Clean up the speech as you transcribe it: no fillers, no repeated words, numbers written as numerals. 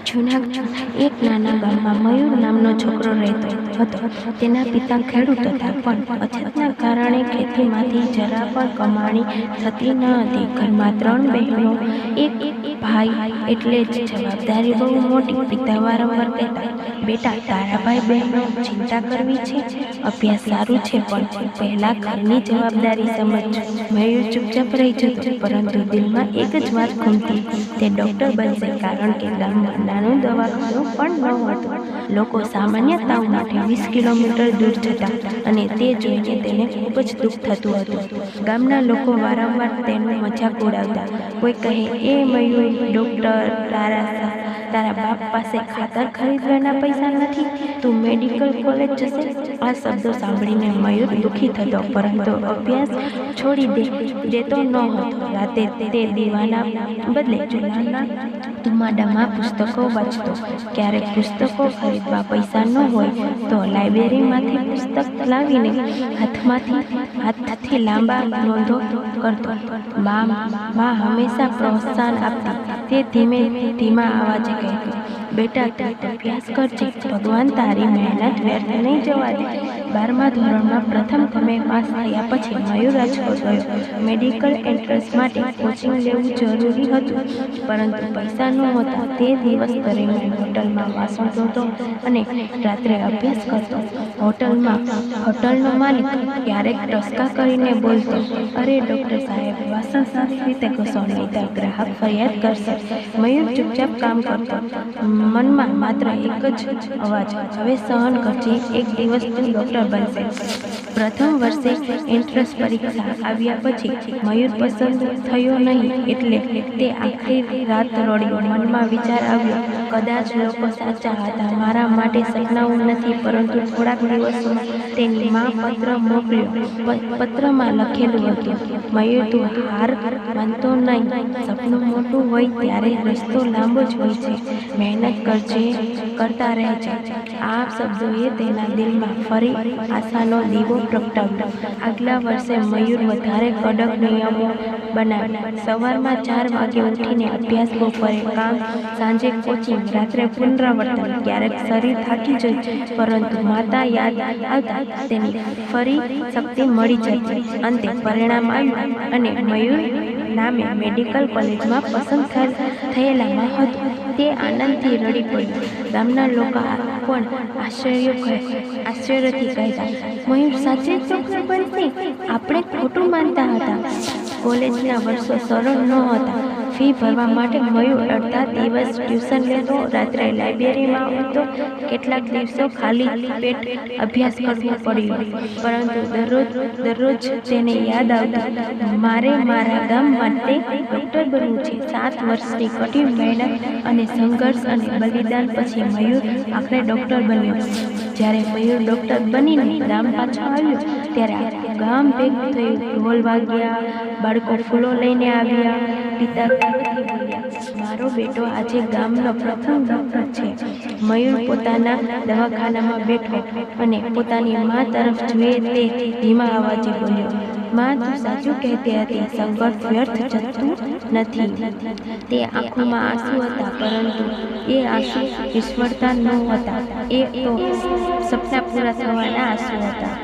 જૂનાગઢના એક નાના ગામમાં મયુર નામનો છોકરો રહેતો હતો. તેના પિતા ખેડૂત હતા, પણ અછતના કારણે ખેતીમાંથી જરા પણ કમાણી થતી ન હતી. ઘરમાં 3 બહેનો, એક ભાઈ, એટલે જ જવાબદારી બહુ મોટી. પિતા વારંવાર કહેતા, બેટા, તારા ભાઈ બહેનો ચિંતા કરવી છે, અભ્યાસ સારું છે, પણ પહેલા ઘરની જવાબદારી સમજ. મયુર ચૂપચાપ રહી જતો, પરંતુ દિલમાં એક જ વાત ઘૂમતી, તે ડૉક્ટર બનશે. કારણ કે ગામમાં નાનું દવાખાનું પણ ન હતું. લોકો સામાન્ય તાવ માટે 20 કિલોમીટર દૂર જતા, અને તે જોઈને તેને ખૂબ જ દુઃખ થતું હતું. ગામના લોકો વારંવાર તેનો મજાક ઉડાવતા. કોઈ કહે, એ મયુર, ડૉક્ટર, તારા બાપ પાસે ખાતર ખરીદવાના પૈસા નથી, તું મેડિકલ કોલેજ જશે. આ શબ્દો સાંભળીને મયુર દુઃખી થતો, પરંતુ અભ્યાસ છોડી દેતો ન હતો. રાતે તે દીવાના બદલે ચૂલાના ધુમાડામાં પુસ્તકો વાંચતો. ક્યારેક પુસ્તકો ખરીદવા પૈસા ન હોય તો લાઇબ્રેરીમાંથી પુસ્તક લાવીને હાથથી લાંબા નોંધો કરતો. મા હંમેશા પ્રોત્સાહન આપતી. તે ધીમા અવાજે કહેતી, બેટા, તું અભ્યાસ કરજે, ભગવાન તારી મહેનત વ્યર્થ નહીં જવા દે. 12મા ધોરણમાં પ્રથમ ક્રમે પાસ થયા પછી મયુર રાજકોટ ગયો. મેડિકલ એન્ટ્રન્સ માટે કોચિંગ લેવું જરૂરી હતું, પરંતુ પૈસા નહોતા. તે દિવસ દરમિયાન હોટલમાં વાસણ ધોતો અને રાત્રે અભ્યાસ કરતો. હોટલનો માલિક ક્યારેક ટસકા કરીને બોલતો, અરે ડૉક્ટર સાહેબ, વાસણ સારી રીતે ઘસો, નહીં તો ગ્રાહક ફરિયાદ કરશે. મયુર ચૂપચાપ કામ કરતો, મનમાં માત્ર એક જ અવાજ, હવે સહન કરજે, એક દિવસ તું ડૉક્ટર બનશે. પ્રથમ વર્ષે એન્ટ્રન્સ પરીક્ષા આવ્યા પછી મયુર પસંદ થયો નહીં, એટલે તે આખી રાત રડ્યો. મનમાં વિચાર આવ્યો, કદાચ લોકો સાચા હતા, મારા માટે સપનાઓ નથી. પરંતુ થોડાક દિવસોમાં તેની મા પત્ર મોકલ્યો. પત્રમાં લખેલું હતું, મયુર, તું હાર માનતો નહીં. સપનું મોટું હોય ત્યારે રસ્તો લાંબો જ હોય છે. મહેનત કરતા રહેજે. આ શબ્દોએ તેના દિલમાં ફરી આશાનો દીવો પ્રગટાવ્યો. આગલા વર્ષે મયુર વધારે કડક નિયમો બનાવ્યા. સવારમાં 4 વાગે ઉઠીને અભ્યાસ, બપોરે કામ, સાંજે કોચિંગ, રાત્રે પુનરાવર્તન. ક્યારેક શરીર થાકી જતું, પરંતુ માતા યાદ આવતા તેની ફરી શક્તિ મળી જતી. અંતે પરિણામ આવ્યું અને મયુર નામે મેડિકલ કોલેજમાં પસંદ થયેલામાં હતું. તે આનંદથી રડી પડ્યો. ગામના લોકો પણ આશ્ચર્યથી કહેતા, મયુર સાચે જ ડૉક્ટર બનશે? આપણે ખોટું માનતા હતા. કોલેજના વર્ષો સરળ નહોતા. ફી ભરવા માટે મયુર અડધા દિવસ ટ્યુશન લેતો, રાત્રે લાઇબ્રેરીમાં આવતો. કેટલાક દિવસો ખાલી પેટ અભ્યાસ કરવો પડ્યો, પરંતુ દરરોજ તેને યાદ આવતું, મારે મારા ગામ માટે ડૉક્ટર બનવું છે. 7 વર્ષની કઠિન મહેનત અને સંઘર્ષ અને બલિદાન પછી મયુર આખરે ડૉક્ટર બન્યો. જ્યારે મયુર ડૉક્ટર બનીને ગામ પાછો આવ્યો, ત્યારે ગામ ભેગું થયું. ઢોલ વાગ્યા, બાળકો ફૂલો લઈને આવ્યા. પિતા ગર્વથી બોલ્યા, મારો બેટો આજે ગામનો પ્રથમ ડૉક્ટર છે. મયુર પોતાના દવાખાનામાં બેઠો અને પોતાની મા તરફ જોઈએ તે ધીમા અવાજે બોલ્યો, મા, તું સાચું કહેતી હતી, સંઘર્ષ વ્યર્થ જતું નથી. તે આંખોમાં આંસુ હતા, પરંતુ એ આંસુ નિષ્ફળતા નહોતા, એ તો સપના પૂરા થવાના આંસુ હતા.